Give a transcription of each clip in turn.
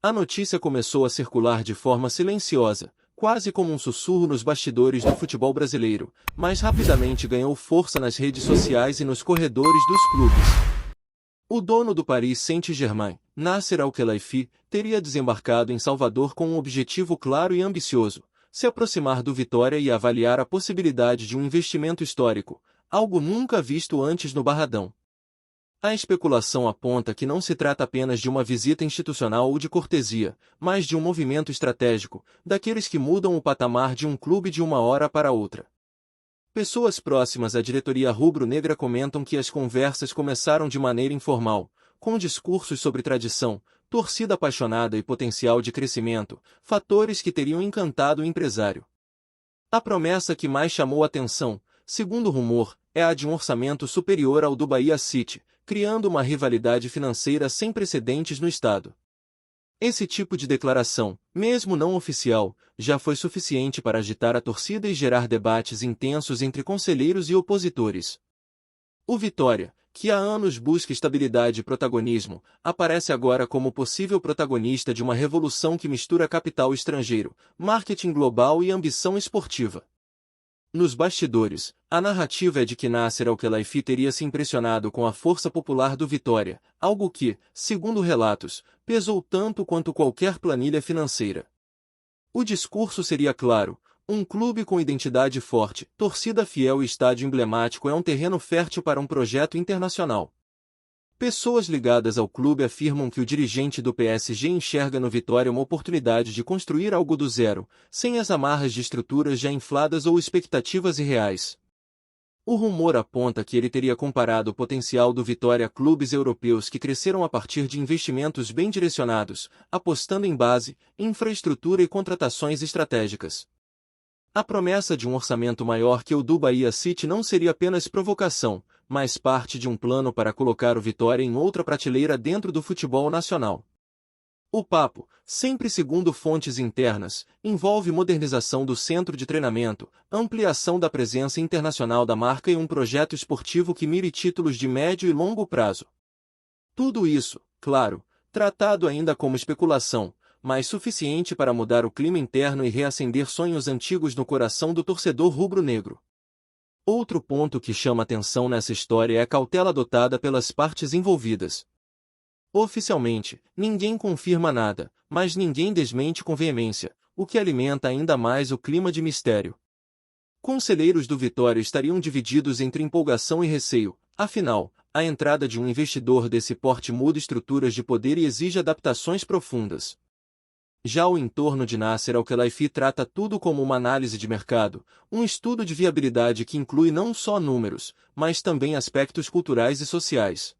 A notícia começou a circular de forma silenciosa, quase como um sussurro nos bastidores do futebol brasileiro, mas rapidamente ganhou força nas redes sociais e nos corredores dos clubes. O dono do Paris Saint-Germain, Nasser Al-Khelaifi, teria desembarcado em Salvador com um objetivo claro e ambicioso: se aproximar do Vitória e avaliar a possibilidade de um investimento histórico, algo nunca visto antes no Barradão. A especulação aponta que não se trata apenas de uma visita institucional ou de cortesia, mas de um movimento estratégico, daqueles que mudam o patamar de um clube de uma hora para outra. Pessoas próximas à diretoria rubro-negra comentam que as conversas começaram de maneira informal, com discursos sobre tradição, torcida apaixonada e potencial de crescimento, fatores que teriam encantado o empresário. A promessa que mais chamou atenção, segundo o rumor, é a de um orçamento superior ao do Bahia City, criando uma rivalidade financeira sem precedentes no estado. Esse tipo de declaração, mesmo não oficial, já foi suficiente para agitar a torcida e gerar debates intensos entre conselheiros e opositores. O Vitória, que há anos busca estabilidade e protagonismo, aparece agora como possível protagonista de uma revolução que mistura capital estrangeiro, marketing global e ambição esportiva. Nos bastidores, a narrativa é de que Nasser Al-Khelaifi teria se impressionado com a força popular do Vitória, algo que, segundo relatos, pesou tanto quanto qualquer planilha financeira. O discurso seria claro: um clube com identidade forte, torcida fiel e estádio emblemático é um terreno fértil para um projeto internacional. Pessoas ligadas ao clube afirmam que o dirigente do PSG enxerga no Vitória uma oportunidade de construir algo do zero, sem as amarras de estruturas já infladas ou expectativas irreais. O rumor aponta que ele teria comparado o potencial do Vitória a clubes europeus que cresceram a partir de investimentos bem direcionados, apostando em base, infraestrutura e contratações estratégicas. A promessa de um orçamento maior que o do Bahia City não seria apenas provocação, mas parte de um plano para colocar o Vitória em outra prateleira dentro do futebol nacional. O papo, sempre segundo fontes internas, envolve modernização do centro de treinamento, ampliação da presença internacional da marca e um projeto esportivo que mire títulos de médio e longo prazo. Tudo isso, claro, tratado ainda como especulação, mas suficiente para mudar o clima interno e reacender sonhos antigos no coração do torcedor rubro-negro. Outro ponto que chama atenção nessa história é a cautela adotada pelas partes envolvidas. Oficialmente, ninguém confirma nada, mas ninguém desmente com veemência, o que alimenta ainda mais o clima de mistério. Conselheiros do Vitória estariam divididos entre empolgação e receio, afinal, a entrada de um investidor desse porte muda estruturas de poder e exige adaptações profundas. Já o entorno de Nasser Al-Khelaifi trata tudo como uma análise de mercado, um estudo de viabilidade que inclui não só números, mas também aspectos culturais e sociais.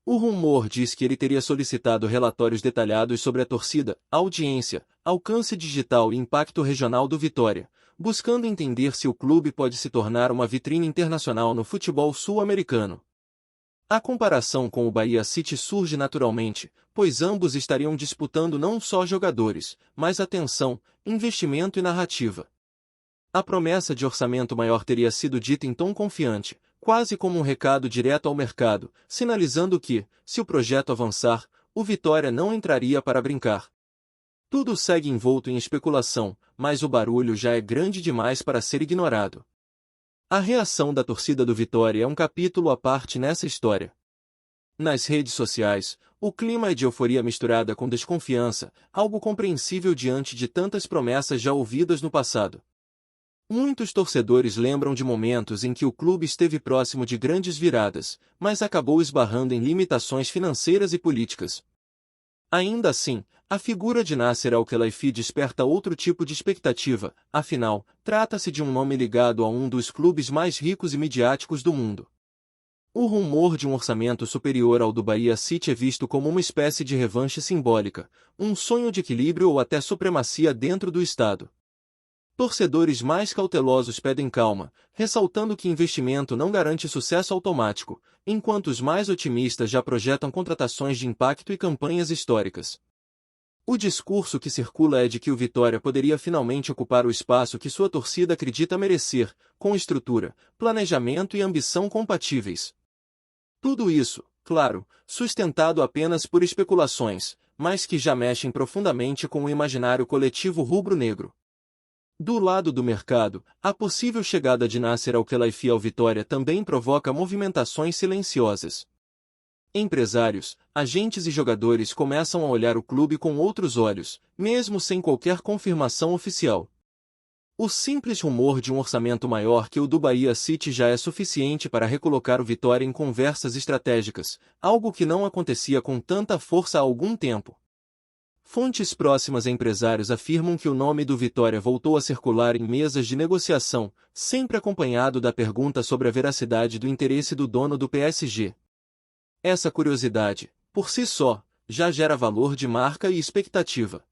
O rumor diz que ele teria solicitado relatórios detalhados sobre a torcida, audiência, alcance digital e impacto regional do Vitória, buscando entender se o clube pode se tornar uma vitrine internacional no futebol sul-americano. A comparação com o Bahia City surge naturalmente, pois ambos estariam disputando não só jogadores, mas atenção, investimento e narrativa. A promessa de orçamento maior teria sido dita em tom confiante, quase como um recado direto ao mercado, sinalizando que, se o projeto avançar, o Vitória não entraria para brincar. Tudo segue envolto em especulação, mas o barulho já é grande demais para ser ignorado. A reação da torcida do Vitória é um capítulo à parte nessa história. Nas redes sociais, o clima é de euforia misturada com desconfiança, algo compreensível diante de tantas promessas já ouvidas no passado. Muitos torcedores lembram de momentos em que o clube esteve próximo de grandes viradas, mas acabou esbarrando em limitações financeiras e políticas. Ainda assim, a figura de Nasser Al-Khelaifi desperta outro tipo de expectativa, afinal, trata-se de um nome ligado a um dos clubes mais ricos e midiáticos do mundo. O rumor de um orçamento superior ao do Bahia City é visto como uma espécie de revanche simbólica, um sonho de equilíbrio ou até supremacia dentro do Estado. Torcedores mais cautelosos pedem calma, ressaltando que investimento não garante sucesso automático, enquanto os mais otimistas já projetam contratações de impacto e campanhas históricas. O discurso que circula é de que o Vitória poderia finalmente ocupar o espaço que sua torcida acredita merecer, com estrutura, planejamento e ambição compatíveis. Tudo isso, claro, sustentado apenas por especulações, mas que já mexem profundamente com o imaginário coletivo rubro-negro. Do lado do mercado, a possível chegada de Nasser Al-Khelaifi ao Vitória também provoca movimentações silenciosas. Empresários, agentes e jogadores começam a olhar o clube com outros olhos, mesmo sem qualquer confirmação oficial. O simples rumor de um orçamento maior que o do Bahia City já é suficiente para recolocar o Vitória em conversas estratégicas, algo que não acontecia com tanta força há algum tempo. Fontes próximas a empresários afirmam que o nome do Vitória voltou a circular em mesas de negociação, sempre acompanhado da pergunta sobre a veracidade do interesse do dono do PSG. Essa curiosidade, por si só, já gera valor de marca e expectativa.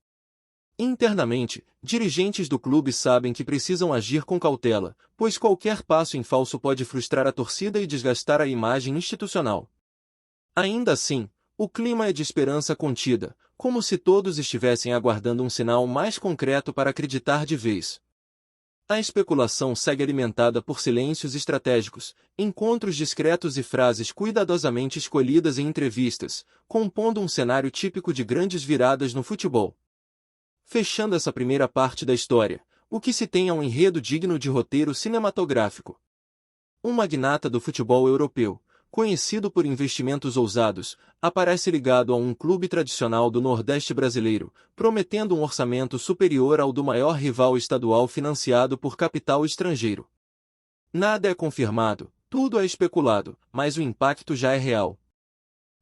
Internamente, dirigentes do clube sabem que precisam agir com cautela, pois qualquer passo em falso pode frustrar a torcida e desgastar a imagem institucional. Ainda assim, o clima é de esperança contida, como se todos estivessem aguardando um sinal mais concreto para acreditar de vez. A especulação segue alimentada por silêncios estratégicos, encontros discretos e frases cuidadosamente escolhidas em entrevistas, compondo um cenário típico de grandes viradas no futebol. Fechando essa primeira parte da história, o que se tem é um enredo digno de roteiro cinematográfico. Um magnata do futebol europeu, conhecido por investimentos ousados, aparece ligado a um clube tradicional do Nordeste brasileiro, prometendo um orçamento superior ao do maior rival estadual financiado por capital estrangeiro. Nada é confirmado, tudo é especulado, mas o impacto já é real.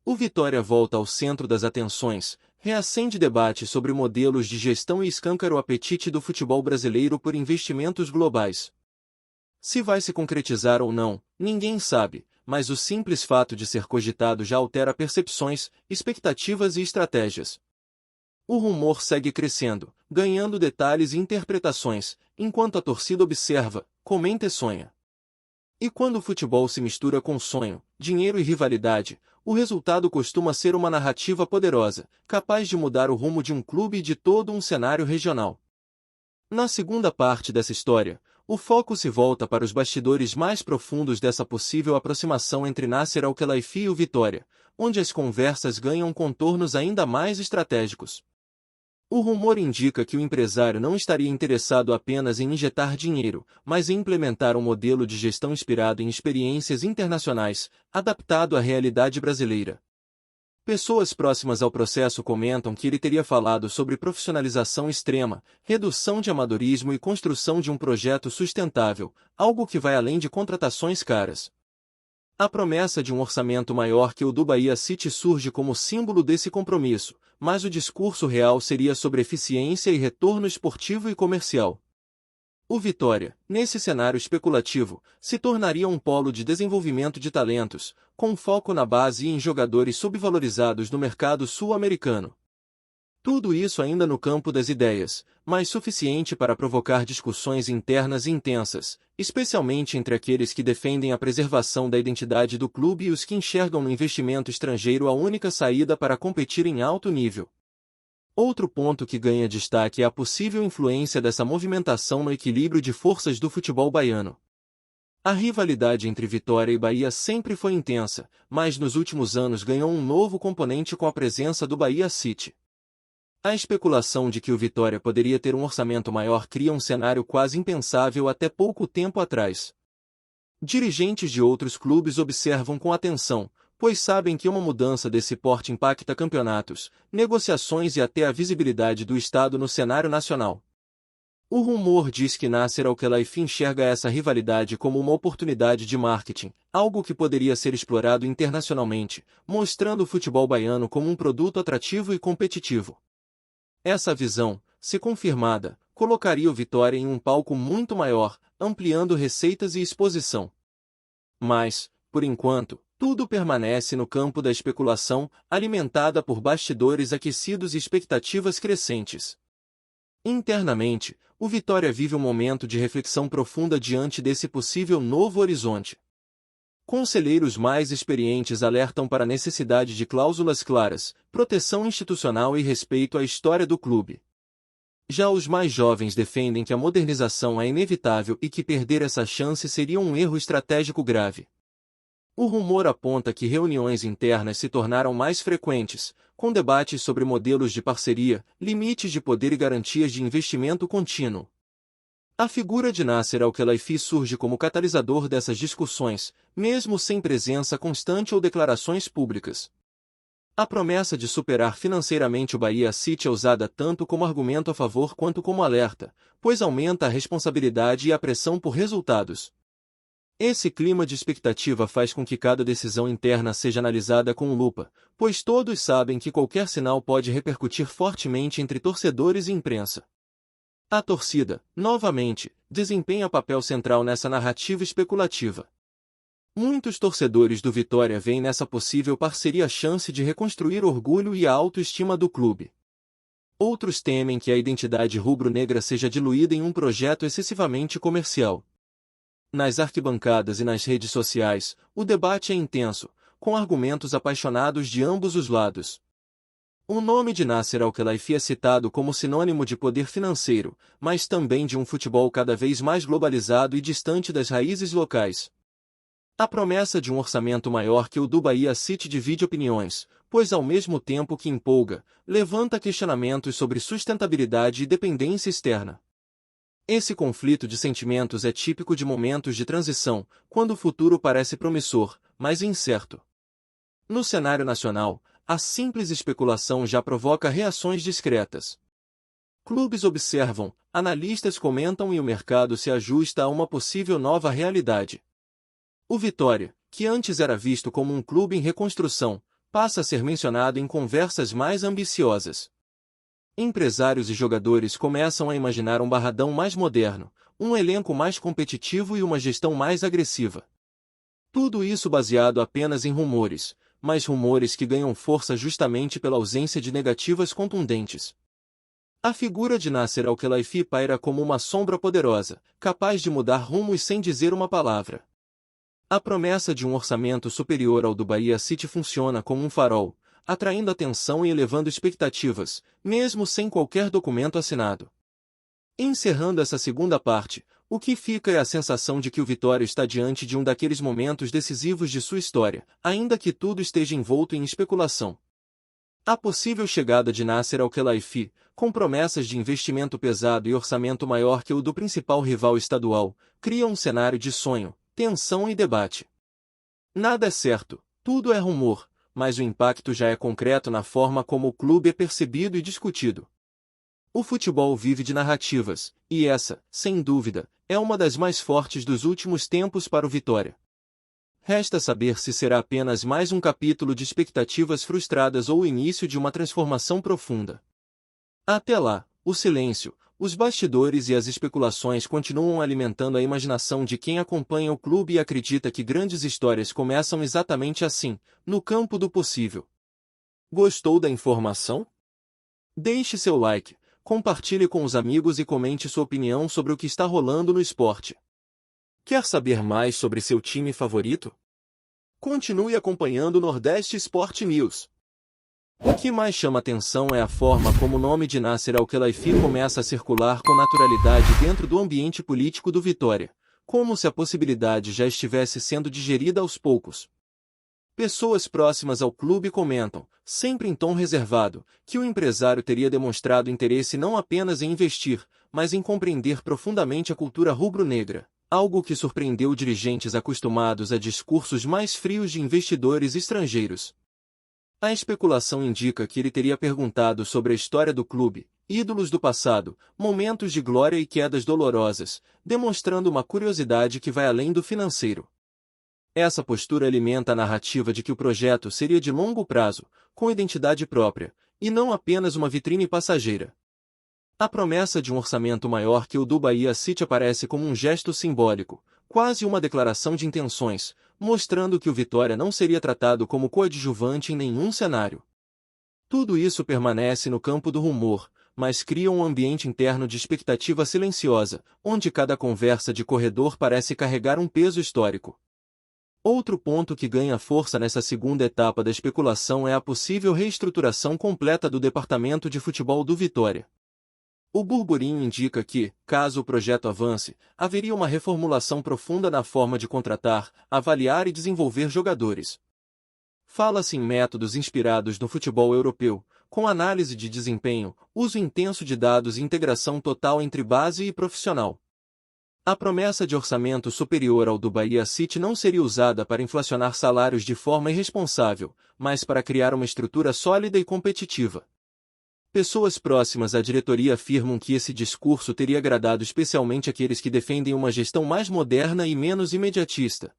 O Vitória volta ao centro das atenções, reacende debate sobre modelos de gestão e escâncara o apetite do futebol brasileiro por investimentos globais. Se vai se concretizar ou não, ninguém sabe, mas o simples fato de ser cogitado já altera percepções, expectativas e estratégias. O rumor segue crescendo, ganhando detalhes e interpretações, enquanto a torcida observa, comenta e sonha. E quando o futebol se mistura com sonho, dinheiro e rivalidade, o resultado costuma ser uma narrativa poderosa, capaz de mudar o rumo de um clube e de todo um cenário regional. Na segunda parte dessa história, o foco se volta para os bastidores mais profundos dessa possível aproximação entre Nasser Al-Khelaifi e o Vitória, onde as conversas ganham contornos ainda mais estratégicos. O rumor indica que o empresário não estaria interessado apenas em injetar dinheiro, mas em implementar um modelo de gestão inspirado em experiências internacionais, adaptado à realidade brasileira. Pessoas próximas ao processo comentam que ele teria falado sobre profissionalização extrema, redução de amadorismo e construção de um projeto sustentável, algo que vai além de contratações caras. A promessa de um orçamento maior que o do Bahia City surge como símbolo desse compromisso, mas o discurso real seria sobre eficiência e retorno esportivo e comercial. O Vitória, nesse cenário especulativo, se tornaria um polo de desenvolvimento de talentos, com foco na base e em jogadores subvalorizados no mercado sul-americano. Tudo isso ainda no campo das ideias, mas suficiente para provocar discussões internas intensas, especialmente entre aqueles que defendem a preservação da identidade do clube e os que enxergam no investimento estrangeiro a única saída para competir em alto nível. Outro ponto que ganha destaque é a possível influência dessa movimentação no equilíbrio de forças do futebol baiano. A rivalidade entre Vitória e Bahia sempre foi intensa, mas nos últimos anos ganhou um novo componente com a presença do Bahia City. A especulação de que o Vitória poderia ter um orçamento maior cria um cenário quase impensável até pouco tempo atrás. Dirigentes de outros clubes observam com atenção, pois sabem que uma mudança desse porte impacta campeonatos, negociações e até a visibilidade do Estado no cenário nacional. O rumor diz que Nasser Al-Khelaifi enxerga essa rivalidade como uma oportunidade de marketing, algo que poderia ser explorado internacionalmente, mostrando o futebol baiano como um produto atrativo e competitivo. Essa visão, se confirmada, colocaria o Vitória em um palco muito maior, ampliando receitas e exposição. Mas, por enquanto, tudo permanece no campo da especulação, alimentada por bastidores aquecidos e expectativas crescentes. Internamente, o Vitória vive um momento de reflexão profunda diante desse possível novo horizonte. Conselheiros mais experientes alertam para a necessidade de cláusulas claras, proteção institucional e respeito à história do clube. Já os mais jovens defendem que a modernização é inevitável e que perder essa chance seria um erro estratégico grave. O rumor aponta que reuniões internas se tornaram mais frequentes, com debates sobre modelos de parceria, limites de poder e garantias de investimento contínuo. A figura de Nasser Al-Khelaifi surge como catalisador dessas discussões, mesmo sem presença constante ou declarações públicas. A promessa de superar financeiramente o Bahia City é usada tanto como argumento a favor quanto como alerta, pois aumenta a responsabilidade e a pressão por resultados. Esse clima de expectativa faz com que cada decisão interna seja analisada com lupa, pois todos sabem que qualquer sinal pode repercutir fortemente entre torcedores e imprensa. A torcida, novamente, desempenha papel central nessa narrativa especulativa. Muitos torcedores do Vitória veem nessa possível parceria a chance de reconstruir o orgulho e a autoestima do clube. Outros temem que a identidade rubro-negra seja diluída em um projeto excessivamente comercial. Nas arquibancadas e nas redes sociais, o debate é intenso, com argumentos apaixonados de ambos os lados. O nome de Nasser Al-Khelaifi é citado como sinônimo de poder financeiro, mas também de um futebol cada vez mais globalizado e distante das raízes locais. A promessa de um orçamento maior que o do Bahia City divide opiniões, pois ao mesmo tempo que empolga, levanta questionamentos sobre sustentabilidade e dependência externa. Esse conflito de sentimentos é típico de momentos de transição, quando o futuro parece promissor, mas incerto. No cenário nacional, a simples especulação já provoca reações discretas. Clubes observam, analistas comentam e o mercado se ajusta a uma possível nova realidade. O Vitória, que antes era visto como um clube em reconstrução, passa a ser mencionado em conversas mais ambiciosas. Empresários e jogadores começam a imaginar um Barradão mais moderno, um elenco mais competitivo e uma gestão mais agressiva. Tudo isso baseado apenas em rumores, mas rumores que ganham força justamente pela ausência de negativas contundentes. A figura de Nasser Al-Khelaifi paira como uma sombra poderosa, capaz de mudar rumos sem dizer uma palavra. A promessa de um orçamento superior ao do Bahia City funciona como um farol, atraindo atenção e elevando expectativas, mesmo sem qualquer documento assinado. Encerrando essa segunda parte, o que fica é a sensação de que o Vitória está diante de um daqueles momentos decisivos de sua história, ainda que tudo esteja envolto em especulação. A possível chegada de Nasser Al-Khelaifi, com promessas de investimento pesado e orçamento maior que o do principal rival estadual, cria um cenário de sonho, tensão e debate. Nada é certo, tudo é rumor, mas o impacto já é concreto na forma como o clube é percebido e discutido. O futebol vive de narrativas, e essa, sem dúvida, é uma das mais fortes dos últimos tempos para o Vitória. Resta saber se será apenas mais um capítulo de expectativas frustradas ou o início de uma transformação profunda. Até lá, o silêncio, os bastidores e as especulações continuam alimentando a imaginação de quem acompanha o clube e acredita que grandes histórias começam exatamente assim, no campo do possível. Gostou da informação? Deixe seu like, compartilhe com os amigos e comente sua opinião sobre o que está rolando no esporte. Quer saber mais sobre seu time favorito? Continue acompanhando o Nordeste Sport News. O que mais chama atenção é a forma como o nome de Nasser Al-Khelaifi começa a circular com naturalidade dentro do ambiente político do Vitória, como se a possibilidade já estivesse sendo digerida aos poucos. Pessoas próximas ao clube comentam, sempre em tom reservado, que o empresário teria demonstrado interesse não apenas em investir, mas em compreender profundamente a cultura rubro-negra, algo que surpreendeu dirigentes acostumados a discursos mais frios de investidores estrangeiros. A especulação indica que ele teria perguntado sobre a história do clube, ídolos do passado, momentos de glória e quedas dolorosas, demonstrando uma curiosidade que vai além do financeiro. Essa postura alimenta a narrativa de que o projeto seria de longo prazo, com identidade própria, e não apenas uma vitrine passageira. A promessa de um orçamento maior que o do Bahia City aparece como um gesto simbólico, quase uma declaração de intenções, mostrando que o Vitória não seria tratado como coadjuvante em nenhum cenário. Tudo isso permanece no campo do rumor, mas cria um ambiente interno de expectativa silenciosa, onde cada conversa de corredor parece carregar um peso histórico. Outro ponto que ganha força nessa segunda etapa da especulação é a possível reestruturação completa do departamento de futebol do Vitória. O burburinho indica que, caso o projeto avance, haveria uma reformulação profunda na forma de contratar, avaliar e desenvolver jogadores. Fala-se em métodos inspirados no futebol europeu, com análise de desempenho, uso intenso de dados e integração total entre base e profissional. A promessa de orçamento superior ao do Bahia City não seria usada para inflacionar salários de forma irresponsável, mas para criar uma estrutura sólida e competitiva. Pessoas próximas à diretoria afirmam que esse discurso teria agradado especialmente aqueles que defendem uma gestão mais moderna e menos imediatista.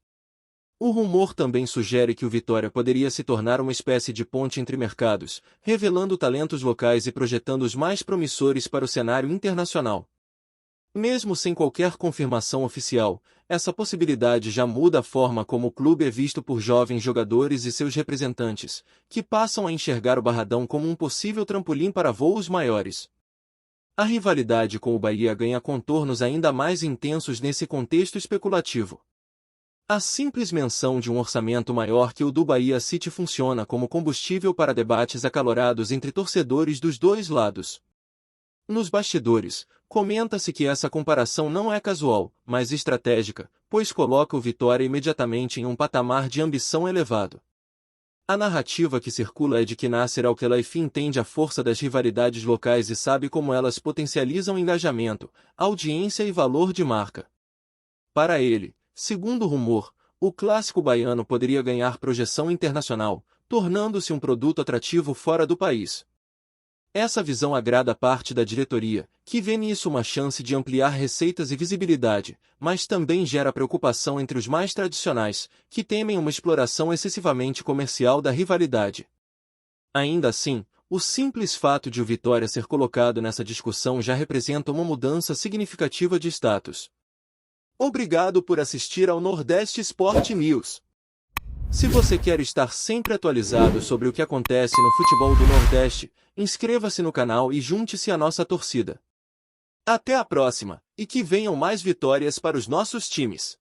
O rumor também sugere que o Vitória poderia se tornar uma espécie de ponte entre mercados, revelando talentos locais e projetando os mais promissores para o cenário internacional. Mesmo sem qualquer confirmação oficial, essa possibilidade já muda a forma como o clube é visto por jovens jogadores e seus representantes, que passam a enxergar o Barradão como um possível trampolim para voos maiores. A rivalidade com o Bahia ganha contornos ainda mais intensos nesse contexto especulativo. A simples menção de um orçamento maior que o do Bahia City funciona como combustível para debates acalorados entre torcedores dos dois lados. Nos bastidores, comenta-se que essa comparação não é casual, mas estratégica, pois coloca o Vitória imediatamente em um patamar de ambição elevado. A narrativa que circula é de que Nasser Al-Khelaifi entende a força das rivalidades locais e sabe como elas potencializam engajamento, audiência e valor de marca. Para ele, segundo o rumor, o clássico baiano poderia ganhar projeção internacional, tornando-se um produto atrativo fora do país. Essa visão agrada parte da diretoria, que vê nisso uma chance de ampliar receitas e visibilidade, mas também gera preocupação entre os mais tradicionais, que temem uma exploração excessivamente comercial da rivalidade. Ainda assim, o simples fato de o Vitória ser colocado nessa discussão já representa uma mudança significativa de status. Obrigado por assistir ao Nordeste Sport News. Se você quer estar sempre atualizado sobre o que acontece no futebol do Nordeste, inscreva-se no canal e junte-se à nossa torcida. Até a próxima, e que venham mais vitórias para os nossos times!